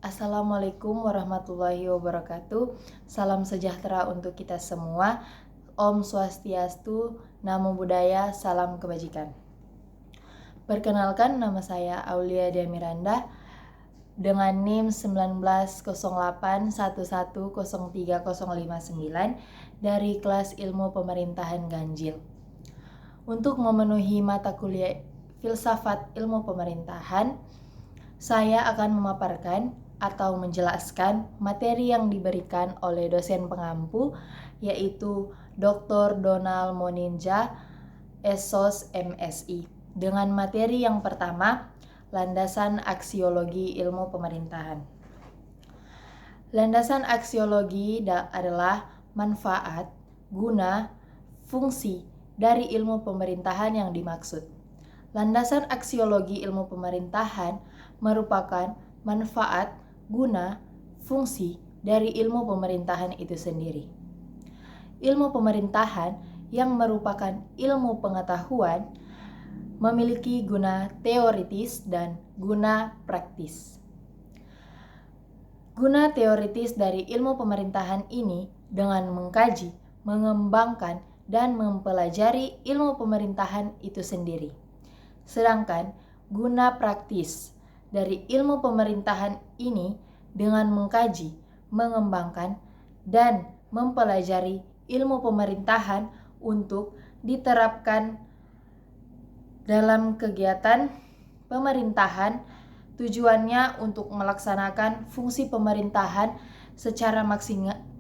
Assalamualaikum warahmatullahi wabarakatuh. Salam sejahtera untuk kita semua. Om Swastiastu, Namo Buddhaya, salam kebajikan. Perkenalkan, nama saya Aulia Dia Miranda dengan NIM 190811030059 dari kelas Ilmu Pemerintahan Ganjil. Untuk memenuhi mata kuliah Filsafat Ilmu Pemerintahan, saya akan memaparkan atau menjelaskan materi yang diberikan oleh dosen pengampu, yaitu Dr. Donald Moninja, SOS MSI, dengan materi yang pertama, landasan aksiologi ilmu pemerintahan. Landasan aksiologi adalah manfaat, guna, fungsi dari ilmu pemerintahan yang dimaksud. Landasan aksiologi ilmu pemerintahan merupakan manfaat, guna, fungsi dari ilmu pemerintahan itu sendiri. Ilmu pemerintahan yang merupakan ilmu pengetahuan memiliki guna teoritis dan guna praktis. Guna teoritis dari ilmu pemerintahan ini dengan mengkaji, mengembangkan, dan mempelajari ilmu pemerintahan itu sendiri. Sedangkan guna praktis dari ilmu pemerintahan ini dengan mengkaji, mengembangkan, dan mempelajari ilmu pemerintahan untuk diterapkan dalam kegiatan pemerintahan, tujuannya untuk melaksanakan fungsi pemerintahan secara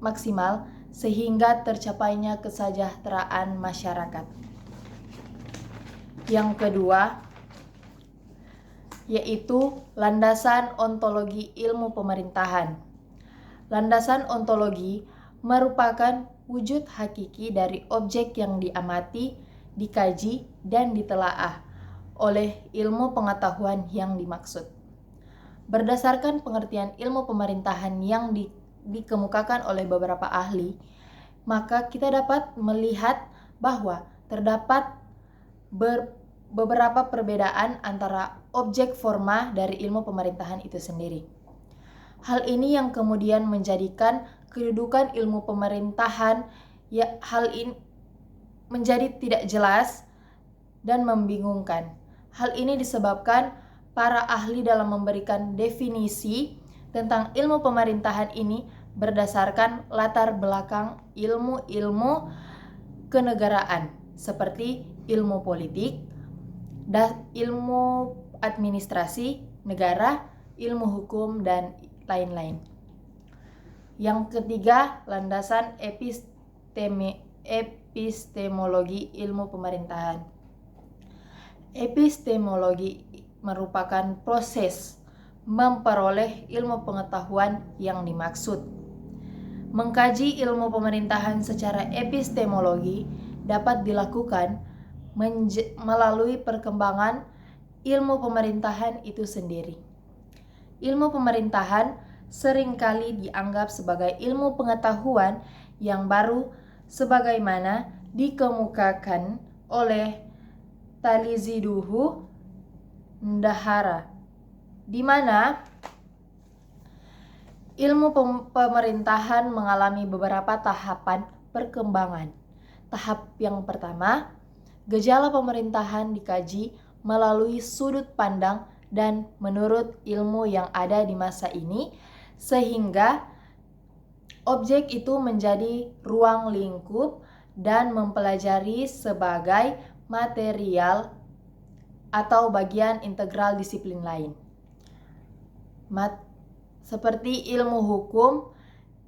maksimal sehingga tercapainya kesejahteraan masyarakat. Yang kedua, yaitu landasan ontologi ilmu pemerintahan. Landasan ontologi merupakan wujud hakiki dari objek yang diamati, dikaji, dan ditelaah oleh ilmu pengetahuan yang dimaksud. Berdasarkan pengertian ilmu pemerintahan yang dikemukakan oleh beberapa ahli, maka kita dapat melihat bahwa terdapat beberapa perbedaan antara objek forma dari ilmu pemerintahan itu sendiri. Hal ini yang kemudian menjadikan kedudukan ilmu pemerintahan menjadi tidak jelas dan membingungkan. Hal ini disebabkan para ahli dalam memberikan definisi tentang ilmu pemerintahan ini berdasarkan latar belakang ilmu-ilmu kenegaraan seperti ilmu politik, ilmu administrasi negara, ilmu hukum, dan lain-lain. Yang ketiga, landasan epistemologi ilmu pemerintahan. Epistemologi merupakan proses memperoleh ilmu pengetahuan yang dimaksud. Mengkaji ilmu pemerintahan secara epistemologi dapat dilakukan melalui perkembangan ilmu pemerintahan itu sendiri. Ilmu pemerintahan seringkali dianggap sebagai ilmu pengetahuan yang baru sebagaimana dikemukakan oleh Taliziduhu Ndahara, di mana ilmu pemerintahan mengalami beberapa tahapan perkembangan. Tahap yang pertama, gejala pemerintahan dikaji melalui sudut pandang dan menurut ilmu yang ada di masa ini, sehingga objek itu menjadi ruang lingkup dan mempelajari sebagai material atau bagian integral disiplin lain. Seperti ilmu hukum,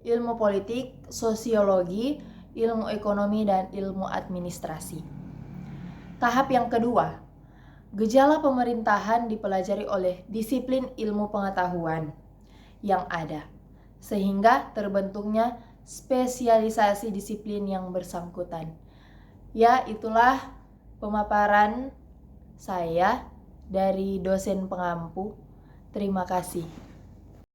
ilmu politik, sosiologi, ilmu ekonomi, dan ilmu administrasi. Tahap yang kedua, gejala pemerintahan dipelajari oleh disiplin ilmu pengetahuan yang ada, sehingga terbentuknya spesialisasi disiplin yang bersangkutan. Ya, itulah pemaparan saya dari dosen pengampu. Terima kasih.